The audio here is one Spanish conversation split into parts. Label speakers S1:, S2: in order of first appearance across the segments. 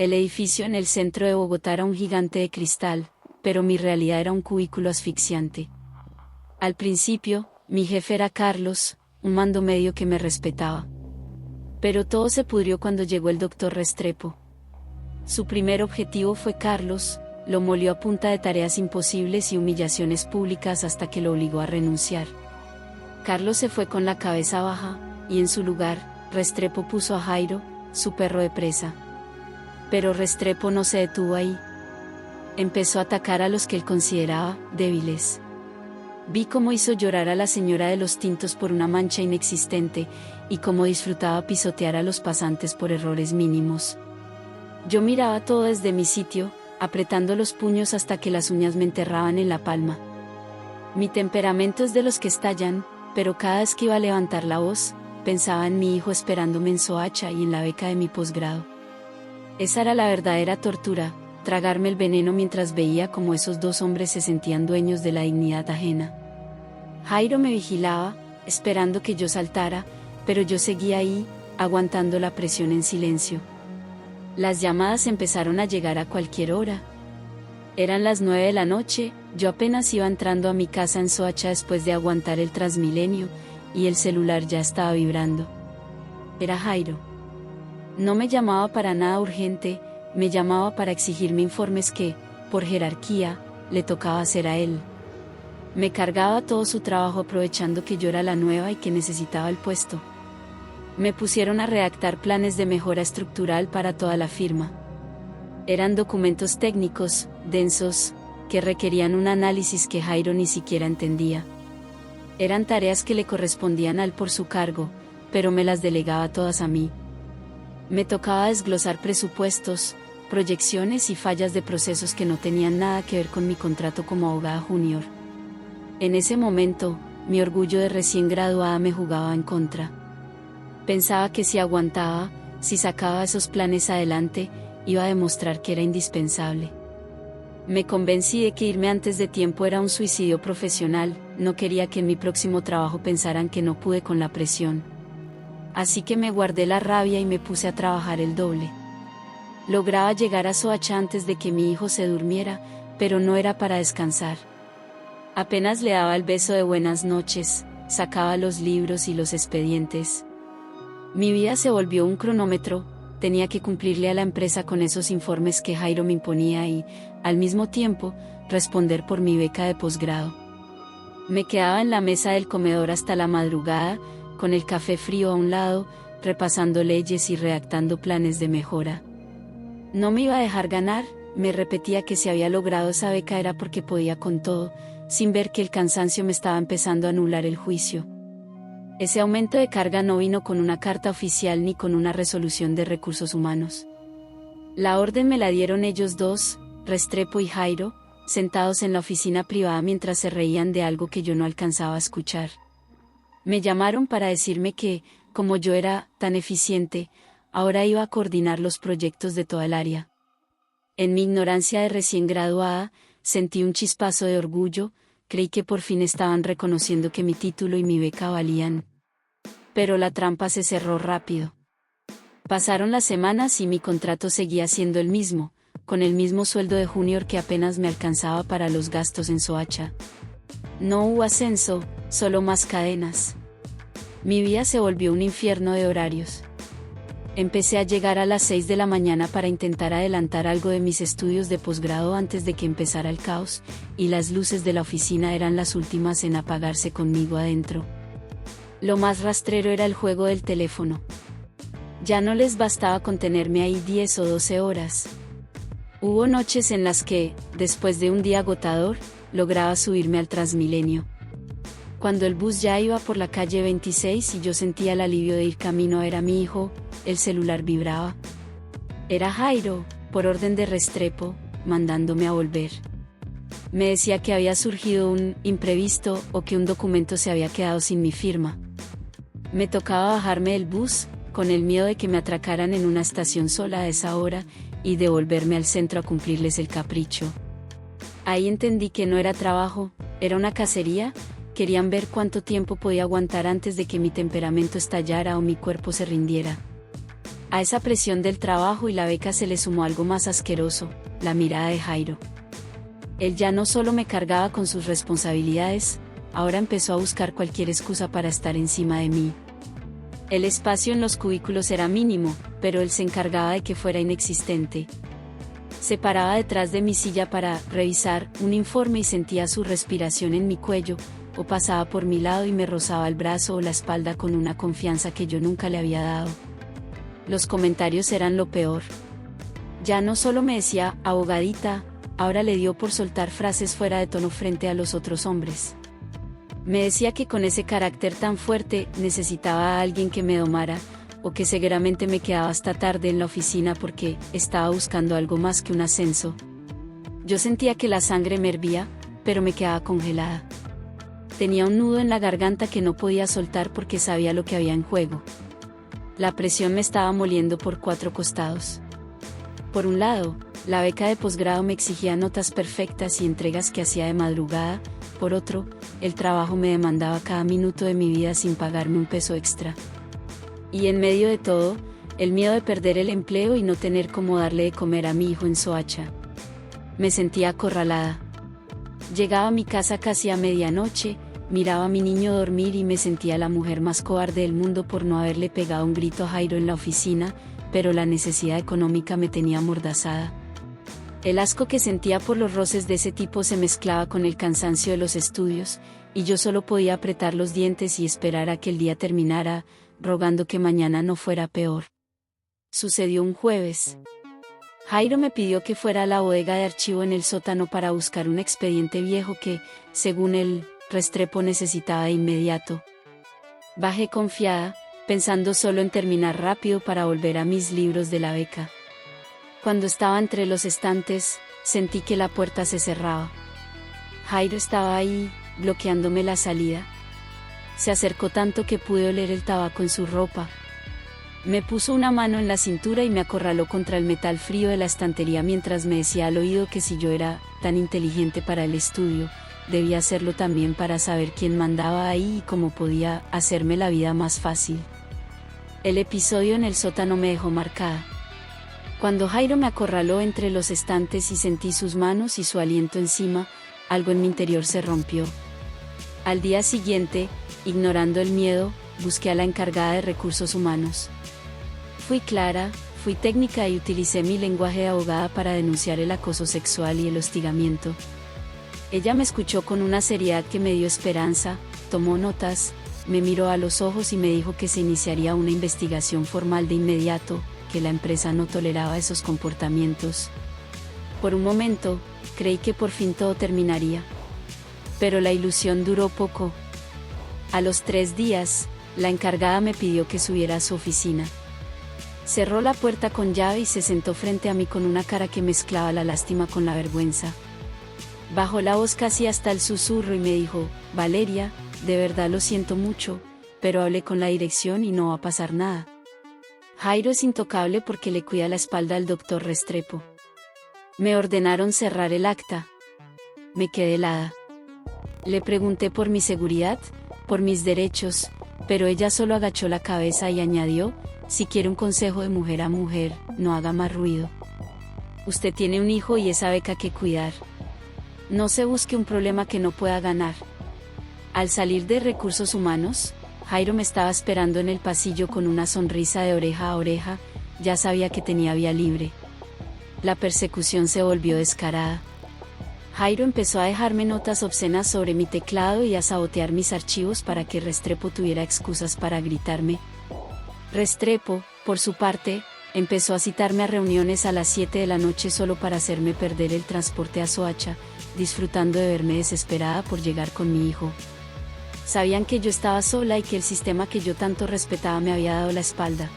S1: El edificio en el centro de Bogotá era un gigante de cristal, pero mi realidad era un cubículo asfixiante. Al principio, mi jefe era Carlos, un mando medio que me respetaba. Pero todo se pudrió cuando llegó el doctor Restrepo. Su primer objetivo fue Carlos, lo molió a punta de tareas imposibles y humillaciones públicas hasta que lo obligó a renunciar. Carlos se fue con la cabeza baja, y en su lugar, Restrepo puso a Jairo, su perro de presa. Pero Restrepo no se detuvo ahí. Empezó a atacar a los que él consideraba débiles. Vi cómo hizo llorar a la señora de los tintos por una mancha inexistente, y cómo disfrutaba pisotear a los pasantes por errores mínimos. Yo miraba todo desde mi sitio, apretando los puños hasta que las uñas me enterraban en la palma. Mi temperamento es de los que estallan, pero cada vez que iba a levantar la voz, pensaba en mi hijo esperándome en Soacha y en la beca de mi posgrado. Esa era la verdadera tortura, tragarme el veneno mientras veía cómo esos dos hombres se sentían dueños de la dignidad ajena. Jairo me vigilaba, esperando que yo saltara, pero yo seguía ahí, aguantando la presión en silencio. Las llamadas empezaron a llegar a cualquier hora. Eran las 9 de la noche, yo apenas iba entrando a mi casa en Soacha después de aguantar el Transmilenio, y el celular ya estaba vibrando. Era Jairo. No me llamaba para nada urgente, me llamaba para exigirme informes que, por jerarquía, le tocaba hacer a él. Me cargaba todo su trabajo aprovechando que yo era la nueva y que necesitaba el puesto. Me pusieron a redactar planes de mejora estructural para toda la firma. Eran documentos técnicos, densos, que requerían un análisis que Jairo ni siquiera entendía. Eran tareas que le correspondían a él por su cargo, pero me las delegaba todas a mí. Me tocaba desglosar presupuestos, proyecciones y fallas de procesos que no tenían nada que ver con mi contrato como abogada junior. En ese momento, mi orgullo de recién graduada me jugaba en contra. Pensaba que si aguantaba, si sacaba esos planes adelante, iba a demostrar que era indispensable. Me convencí de que irme antes de tiempo era un suicidio profesional, no quería que en mi próximo trabajo pensaran que no pude con la presión. Así que me guardé la rabia y me puse a trabajar el doble. Lograba llegar a Soacha antes de que mi hijo se durmiera, pero no era para descansar. Apenas le daba el beso de buenas noches, sacaba los libros y los expedientes. Mi vida se volvió un cronómetro, tenía que cumplirle a la empresa con esos informes que Jairo me imponía y, al mismo tiempo, responder por mi beca de posgrado. Me quedaba en la mesa del comedor hasta la madrugada, con el café frío a un lado, repasando leyes y redactando planes de mejora. No me iba a dejar ganar, me repetía que si había logrado esa beca era porque podía con todo, sin ver que el cansancio me estaba empezando a anular el juicio. Ese aumento de carga no vino con una carta oficial ni con una resolución de recursos humanos. La orden me la dieron ellos dos, Restrepo y Jairo, sentados en la oficina privada mientras se reían de algo que yo no alcanzaba a escuchar. Me llamaron para decirme que, como yo era tan eficiente, ahora iba a coordinar los proyectos de toda el área. En mi ignorancia de recién graduada, sentí un chispazo de orgullo, creí que por fin estaban reconociendo que mi título y mi beca valían. Pero la trampa se cerró rápido. Pasaron las semanas y mi contrato seguía siendo el mismo, con el mismo sueldo de junior que apenas me alcanzaba para los gastos en Soacha. No hubo ascenso, solo más cadenas. Mi vida se volvió un infierno de horarios. Empecé a llegar a las 6 de la mañana para intentar adelantar algo de mis estudios de posgrado antes de que empezara el caos, y las luces de la oficina eran las últimas en apagarse conmigo adentro. Lo más rastrero era el juego del teléfono. Ya no les bastaba con tenerme ahí 10 o 12 horas. Hubo noches en las que, después de un día agotador, lograba subirme al Transmilenio. Cuando el bus ya iba por la calle 26 y yo sentía el alivio de ir camino a ver a mi hijo, el celular vibraba. Era Jairo, por orden de Restrepo, mandándome a volver. Me decía que había surgido un imprevisto o que un documento se había quedado sin mi firma. Me tocaba bajarme del bus, con el miedo de que me atracaran en una estación sola a esa hora, y devolverme al centro a cumplirles el capricho. Ahí entendí que no era trabajo, era una cacería. Querían ver cuánto tiempo podía aguantar antes de que mi temperamento estallara o mi cuerpo se rindiera. A esa presión del trabajo y la beca se le sumó algo más asqueroso, la mirada de Jairo. Él ya no solo me cargaba con sus responsabilidades, ahora empezó a buscar cualquier excusa para estar encima de mí. El espacio en los cubículos era mínimo, pero él se encargaba de que fuera inexistente. Se paraba detrás de mi silla para revisar un informe y sentía su respiración en mi cuello, o pasaba por mi lado y me rozaba el brazo o la espalda con una confianza que yo nunca le había dado. Los comentarios eran lo peor. Ya no solo me decía abogadita, ahora le dio por soltar frases fuera de tono frente a los otros hombres. Me decía que con ese carácter tan fuerte necesitaba a alguien que me domara, o que seguramente me quedaba hasta tarde en la oficina porque estaba buscando algo más que un ascenso. Yo sentía que la sangre me hervía, pero me quedaba congelada. Tenía un nudo en la garganta que no podía soltar porque sabía lo que había en juego. La presión me estaba moliendo por 4 costados. Por un lado, la beca de posgrado me exigía notas perfectas y entregas que hacía de madrugada. Por otro, el trabajo me demandaba cada minuto de mi vida sin pagarme un peso extra. Y en medio de todo, el miedo de perder el empleo y no tener cómo darle de comer a mi hijo en Soacha. Me sentía acorralada. Llegaba a mi casa casi a medianoche, miraba a mi niño dormir y me sentía la mujer más cobarde del mundo por no haberle pegado un grito a Jairo en la oficina, pero la necesidad económica me tenía amordazada. El asco que sentía por los roces de ese tipo se mezclaba con el cansancio de los estudios, y yo solo podía apretar los dientes y esperar a que el día terminara, rogando que mañana no fuera peor. Sucedió un jueves. Jairo me pidió que fuera a la bodega de archivo en el sótano para buscar un expediente viejo que, según él, Restrepo necesitaba de inmediato. Bajé confiada, pensando solo en terminar rápido para volver a mis libros de la beca. Cuando estaba entre los estantes, sentí que la puerta se cerraba. Jairo estaba ahí, bloqueándome la salida. Se acercó tanto que pude oler el tabaco en su ropa. Me puso una mano en la cintura y me acorraló contra el metal frío de la estantería mientras me decía al oído que si yo era tan inteligente para el estudio, debía hacerlo también para saber quién mandaba ahí y cómo podía hacerme la vida más fácil. El episodio en el sótano me dejó marcada. Cuando Jairo me acorraló entre los estantes y sentí sus manos y su aliento encima, algo en mi interior se rompió. Al día siguiente, ignorando el miedo, busqué a la encargada de recursos humanos. Fui clara, fui técnica y utilicé mi lenguaje de abogada para denunciar el acoso sexual y el hostigamiento. Ella me escuchó con una seriedad que me dio esperanza, tomó notas, me miró a los ojos y me dijo que se iniciaría una investigación formal de inmediato, que la empresa no toleraba esos comportamientos. Por un momento, creí que por fin todo terminaría. Pero la ilusión duró poco. A los 3 días, la encargada me pidió que subiera a su oficina. Cerró la puerta con llave y se sentó frente a mí con una cara que mezclaba la lástima con la vergüenza. Bajó la voz casi hasta el susurro y me dijo: Valeria, de verdad lo siento mucho, pero hablé con la dirección y no va a pasar nada. Jairo es intocable porque le cuida la espalda al doctor Restrepo. Me ordenaron cerrar el acta. Me quedé helada. Le pregunté por mi seguridad, por mis derechos, pero ella solo agachó la cabeza y añadió: si quiere un consejo de mujer a mujer, no haga más ruido. Usted tiene un hijo y esa beca que cuidar. No se busque un problema que no pueda ganar. Al salir de recursos humanos, Jairo me estaba esperando en el pasillo con una sonrisa de oreja a oreja, ya sabía que tenía vía libre. La persecución se volvió descarada. Jairo empezó a dejarme notas obscenas sobre mi teclado y a sabotear mis archivos para que Restrepo tuviera excusas para gritarme. Restrepo, por su parte, empezó a citarme a reuniones a las 7 de la noche solo para hacerme perder el transporte a Soacha, disfrutando de verme desesperada por llegar con mi hijo. Sabían que yo estaba sola y que el sistema que yo tanto respetaba me había dado la espalda.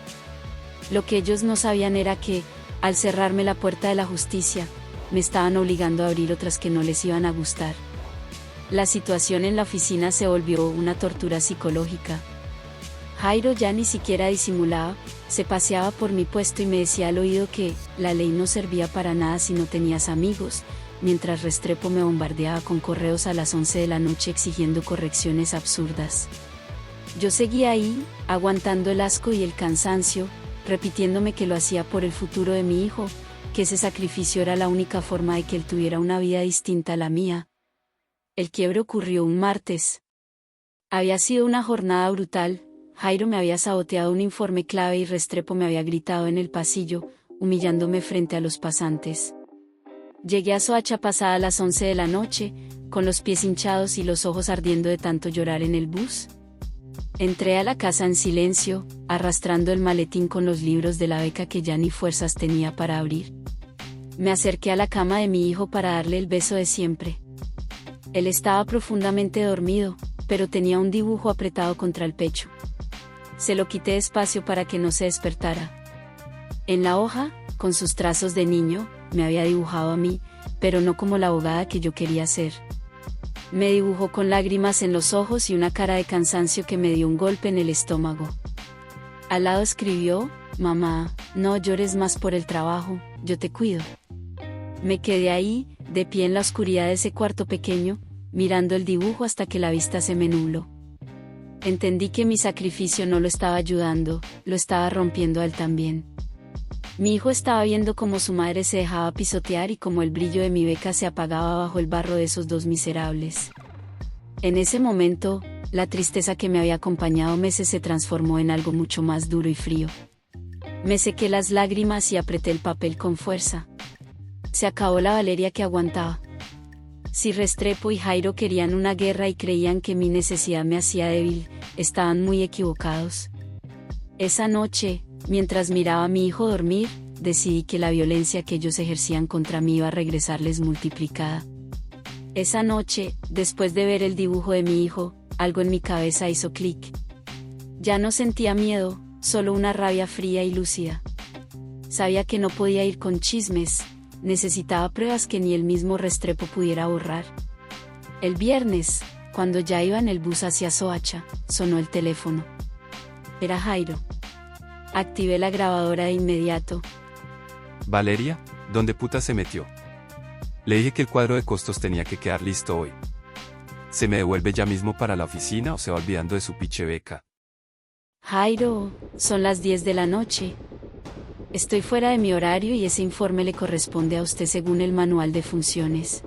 S1: Lo que ellos no sabían era que, al cerrarme la puerta de la justicia, me estaban obligando a abrir otras que no les iban a gustar. La situación en la oficina se volvió una tortura psicológica. Jairo ya ni siquiera disimulaba, se paseaba por mi puesto y me decía al oído que la ley no servía para nada si no tenías amigos, mientras Restrepo me bombardeaba con correos a las 11 de la noche exigiendo correcciones absurdas. Yo seguía ahí, aguantando el asco y el cansancio, repitiéndome que lo hacía por el futuro de mi hijo, que ese sacrificio era la única forma de que él tuviera una vida distinta a la mía. El quiebre ocurrió un martes. Había sido una jornada brutal. Jairo me había saboteado un informe clave y Restrepo me había gritado en el pasillo, humillándome frente a los pasantes. Llegué a Soacha pasada las 11 de la noche, con los pies hinchados y los ojos ardiendo de tanto llorar en el bus. Entré a la casa en silencio, arrastrando el maletín con los libros de la beca que ya ni fuerzas tenía para abrir. Me acerqué a la cama de mi hijo para darle el beso de siempre. Él estaba profundamente dormido, pero tenía un dibujo apretado contra el pecho. Se lo quité despacio para que no se despertara. En la hoja, con sus trazos de niño, me había dibujado a mí, pero no como la abogada que yo quería ser. Me dibujó con lágrimas en los ojos y una cara de cansancio que me dio un golpe en el estómago. Al lado escribió: «Mamá, no llores más por el trabajo, yo te cuido». Me quedé ahí, de pie en la oscuridad de ese cuarto pequeño, mirando el dibujo hasta que la vista se me nubló. Entendí que mi sacrificio no lo estaba ayudando, lo estaba rompiendo a él también. Mi hijo estaba viendo cómo su madre se dejaba pisotear y cómo el brillo de mi beca se apagaba bajo el barro de esos dos miserables. En ese momento, la tristeza que me había acompañado meses se transformó en algo mucho más duro y frío. Me sequé las lágrimas y apreté el papel con fuerza. Se acabó la Valeria que aguantaba. Si Restrepo y Jairo querían una guerra y creían que mi necesidad me hacía débil, estaban muy equivocados. Esa noche, mientras miraba a mi hijo dormir, decidí que la violencia que ellos ejercían contra mí iba a regresarles multiplicada. Esa noche, después de ver el dibujo de mi hijo, algo en mi cabeza hizo clic. Ya no sentía miedo, solo una rabia fría y lúcida. Sabía que no podía ir con chismes. Necesitaba pruebas que ni el mismo Restrepo pudiera borrar. El viernes, cuando ya iba en el bus hacia Soacha, sonó el teléfono. Era Jairo. Activé la grabadora de inmediato.
S2: Valeria, ¿dónde puta se metió? Le dije que el cuadro de costos tenía que quedar listo hoy. ¿Se me devuelve ya mismo para la oficina o se va olvidando de su piche beca?
S1: Jairo, son las 10 de la noche. Estoy fuera de mi horario y ese informe le corresponde a usted según el manual de funciones.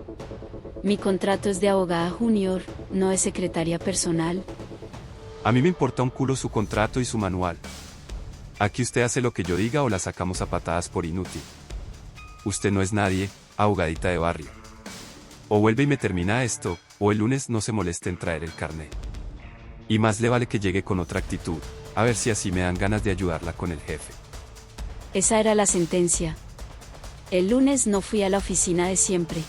S1: Mi contrato es de abogada junior, no de secretaria personal.
S2: A mí me importa un culo su contrato y su manual. Aquí usted hace lo que yo diga o la sacamos a patadas por inútil. Usted no es nadie, abogadita de barrio. O vuelve y me termina esto, o el lunes no se moleste en traer el carnet. Y más le vale que llegue con otra actitud, a ver si así me dan ganas de ayudarla con el jefe.
S1: Esa era la sentencia. El lunes no fui a la oficina de siempre.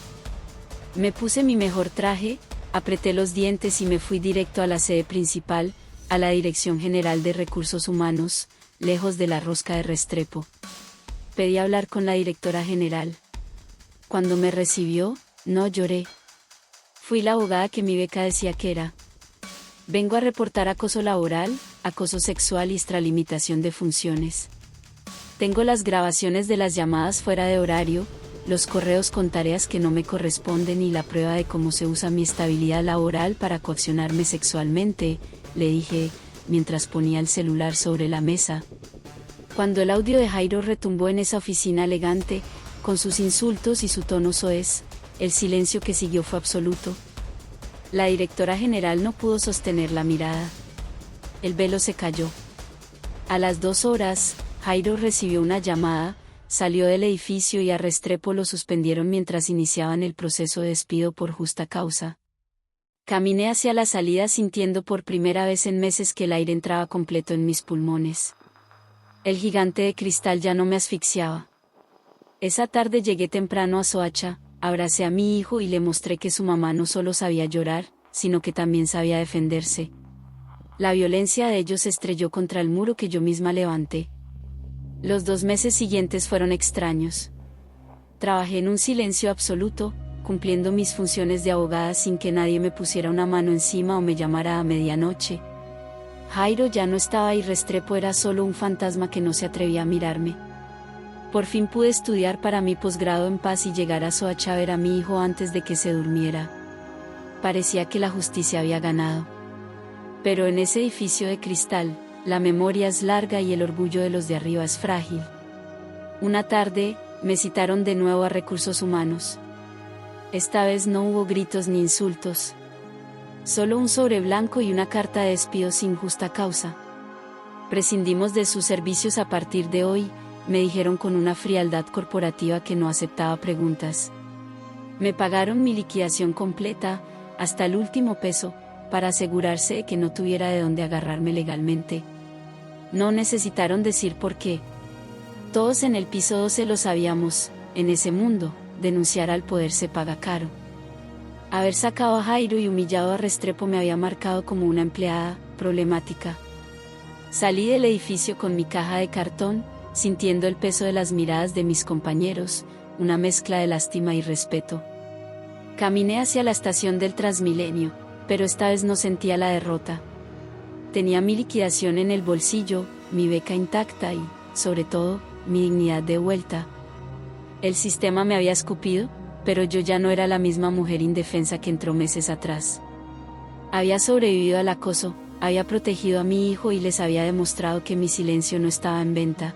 S1: Me puse mi mejor traje, apreté los dientes y me fui directo a la sede principal, a la Dirección General de Recursos Humanos, lejos de la rosca de Restrepo. Pedí hablar con la directora general. Cuando me recibió, no lloré. Fui la abogada que mi beca decía que era. Vengo a reportar acoso laboral, acoso sexual y extralimitación de funciones. Tengo las grabaciones de las llamadas fuera de horario, los correos con tareas que no me corresponden y la prueba de cómo se usa mi estabilidad laboral para coaccionarme sexualmente, le dije, mientras ponía el celular sobre la mesa. Cuando el audio de Jairo retumbó en esa oficina elegante, con sus insultos y su tono soez, el silencio que siguió fue absoluto. La directora general no pudo sostener la mirada. El velo se cayó. A las 2 horas, Jairo recibió una llamada, salió del edificio y a Restrepo lo suspendieron mientras iniciaban el proceso de despido por justa causa. Caminé hacia la salida sintiendo por primera vez en meses que el aire entraba completo en mis pulmones. El gigante de cristal ya no me asfixiaba. Esa tarde llegué temprano a Soacha, abracé a mi hijo y le mostré que su mamá no solo sabía llorar, sino que también sabía defenderse. La violencia de ellos se estrelló contra el muro que yo misma levanté. Los 2 meses siguientes fueron extraños. Trabajé en un silencio absoluto, cumpliendo mis funciones de abogada sin que nadie me pusiera una mano encima o me llamara a medianoche. Jairo ya no estaba y Restrepo era solo un fantasma que no se atrevía a mirarme. Por fin pude estudiar para mi posgrado en paz y llegar a Soacha a ver a mi hijo antes de que se durmiera. Parecía que la justicia había ganado. Pero en ese edificio de cristal, La memoria es larga y el orgullo de los de arriba es frágil. Una tarde, me citaron de nuevo a Recursos Humanos. Esta vez no hubo gritos ni insultos. Solo un sobre blanco y una carta de despido sin justa causa. Prescindimos de sus servicios a partir de hoy, me dijeron con una frialdad corporativa que no aceptaba preguntas. Me pagaron mi liquidación completa, hasta el último peso, para asegurarse de que no tuviera de dónde agarrarme legalmente. No necesitaron decir por qué. Todos en el piso 12 lo sabíamos, en ese mundo, denunciar al poder se paga caro. Haber sacado a Jairo y humillado a Restrepo me había marcado como una empleada problemática. Salí del edificio con mi caja de cartón, sintiendo el peso de las miradas de mis compañeros, una mezcla de lástima y respeto. Caminé hacia la estación del Transmilenio, pero esta vez no sentía la derrota. Tenía mi liquidación en el bolsillo, mi beca intacta y, sobre todo, mi dignidad de vuelta. El sistema me había escupido, pero yo ya no era la misma mujer indefensa que entró meses atrás. Había sobrevivido al acoso, había protegido a mi hijo y les había demostrado que mi silencio no estaba en venta.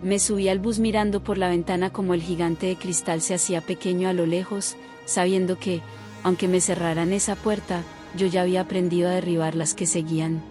S1: Me subí al bus mirando por la ventana como el gigante de cristal se hacía pequeño a lo lejos, sabiendo que, aunque me cerraran esa puerta, yo ya había aprendido a derribar las que seguían.